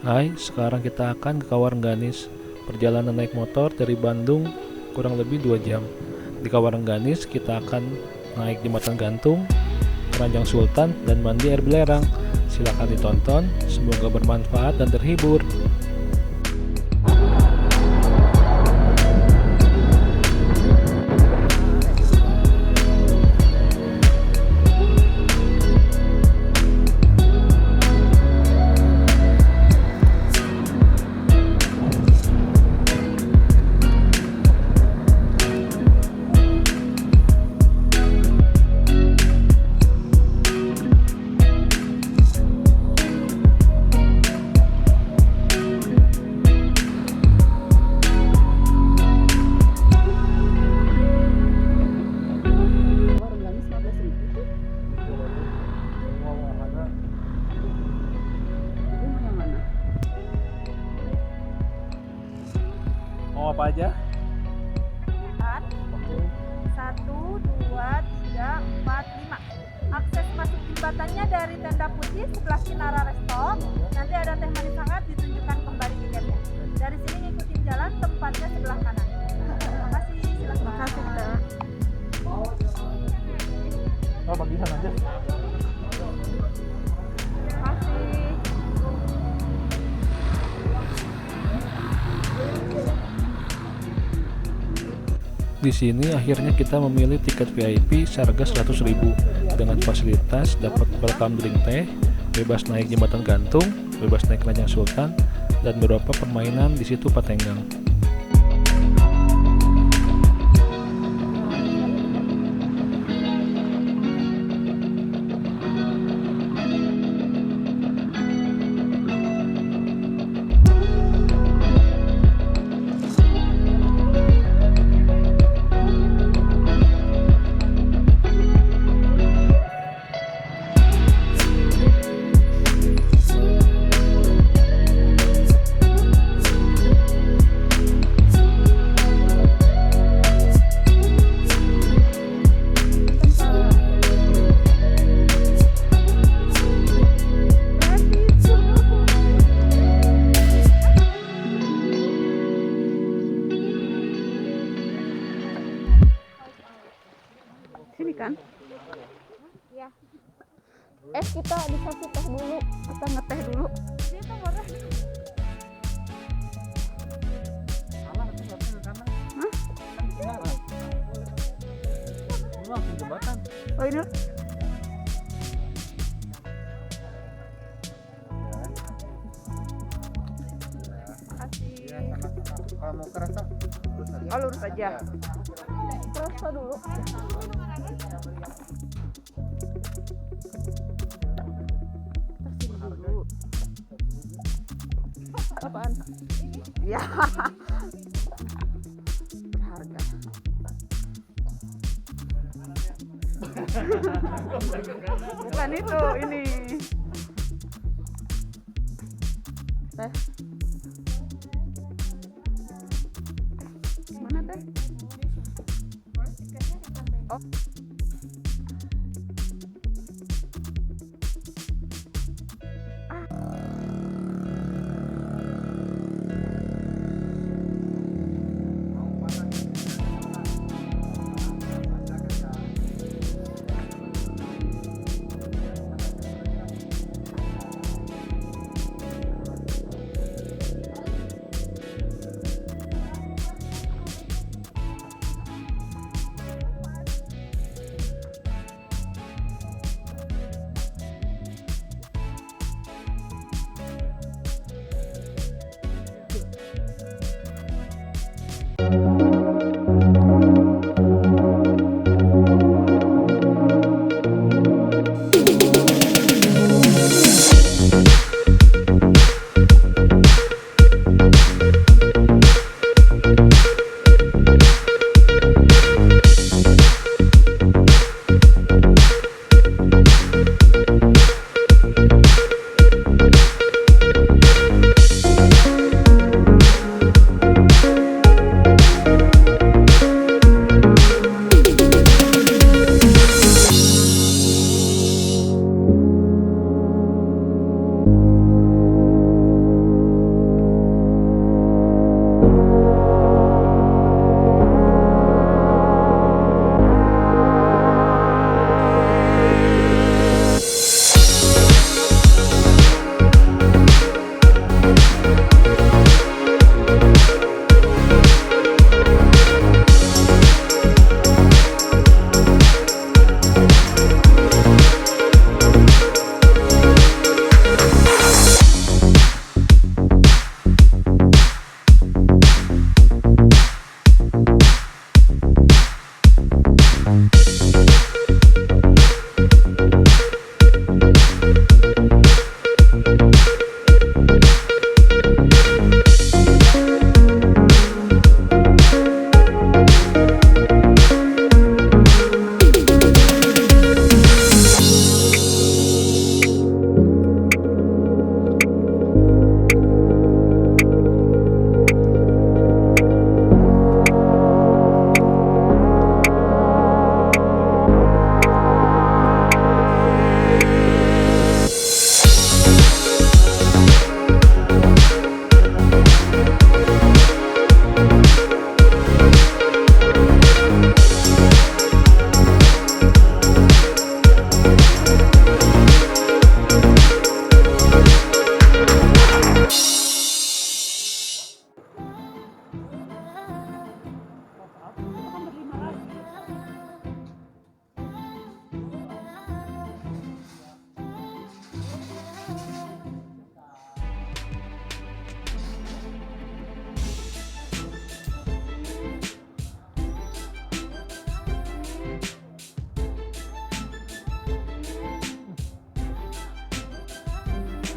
Hai, sekarang kita akan ke Kawarengganis. Perjalanan naik motor dari Bandung kurang lebih 2 jam. Di Kawarengganis kita akan naik jembatan gantung, Keranjang Sultan, dan mandi air belerang. Silakan ditonton, semoga bermanfaat dan terhibur. Warungganis 15.000 tuh. Itu mau yang mana? Mau apa aja? 1, 2, 3, 4, 5. Akses masuk jembatannya dari tenda putih sebelah Kinara Resto. Nanti ada teh manis hangat, ditunjukkan kembali tiketnya. Dari sini ngikutin jalan, tempatnya sebelah kanan. Terima kasih, silakan. Terima kasih, Kak. Oh, bagian aja. Terima kasih. Di sini akhirnya kita memilih tiket VIP seharga 100.000 dengan fasilitas dapat welcome drink teh, bebas naik jembatan gantung, bebas naik Keranjang Sultan, dan beberapa permainan di situ Patenggang. Sini kan? Ya. Kita dikasih teh dulu. Kita ngeteh dulu. Ini nomornya. Oh ini? Kalau mau kerasa, Oh lurus aja. Kerasa dulu. Sini dulu. Apaan? Ya. Harga. Bukan itu, ini. Teh. Mana teh? Oh.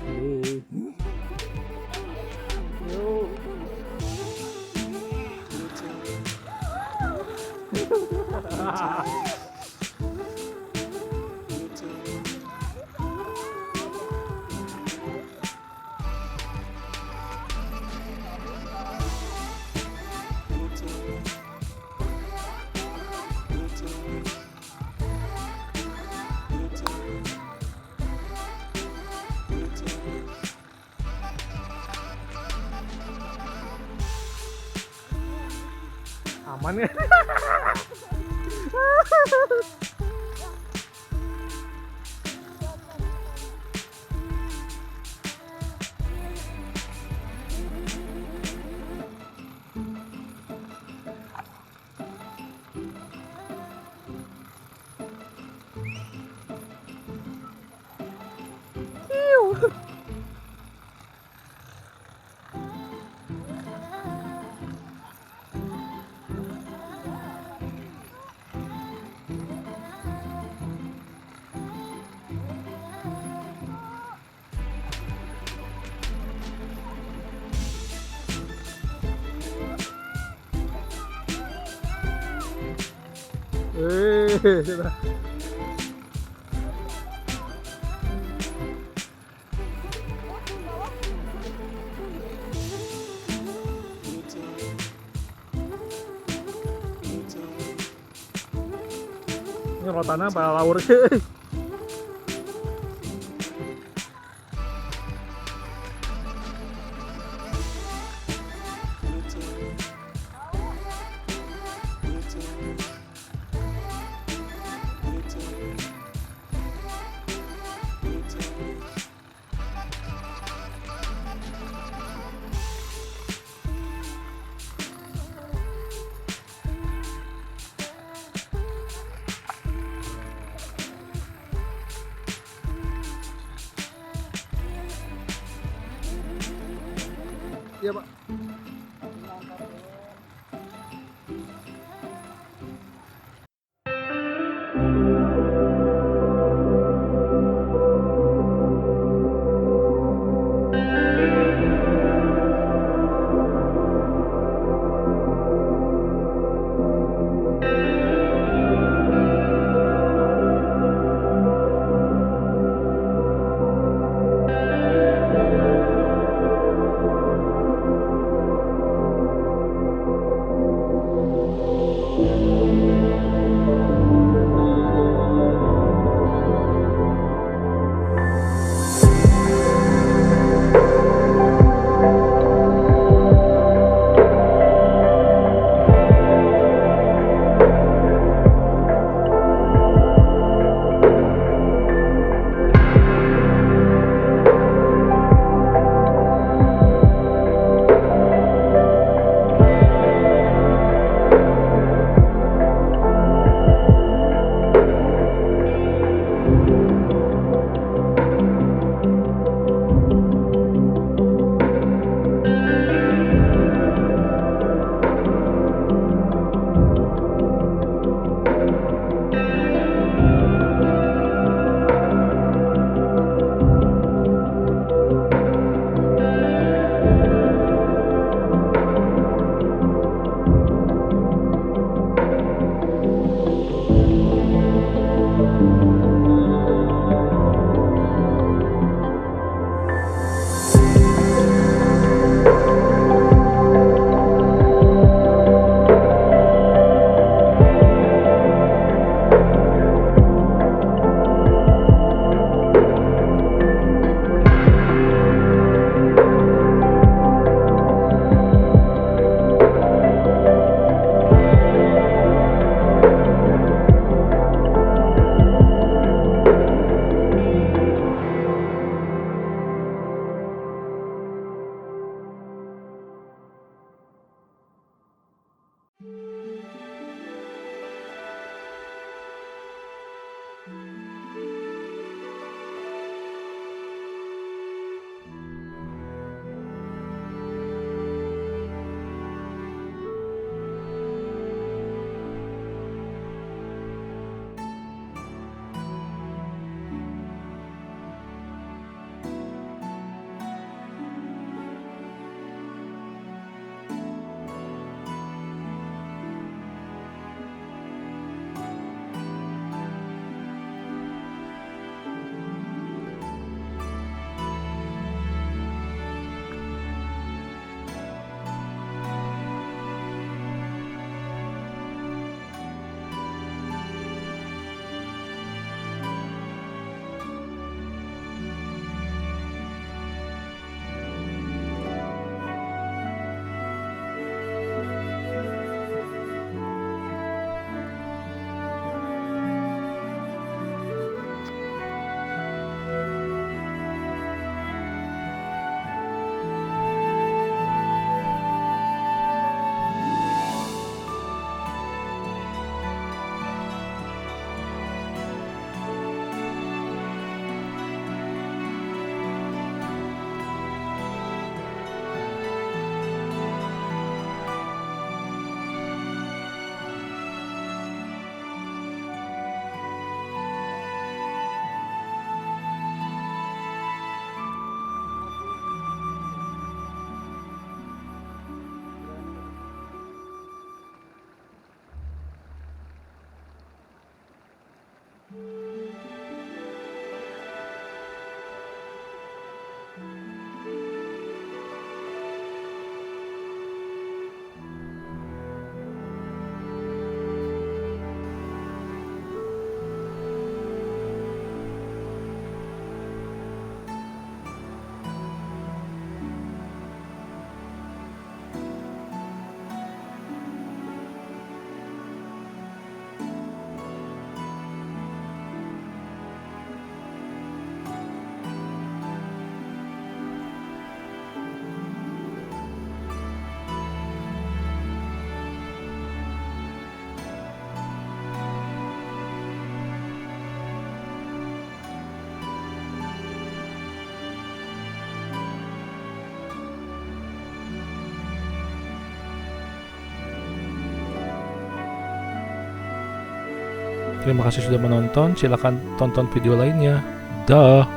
Yuk. Aman ya? Sudah. Ini rotannya para laur sih. Iya, Pak. Terima kasih sudah menonton. Silakan tonton video lainnya. Dah.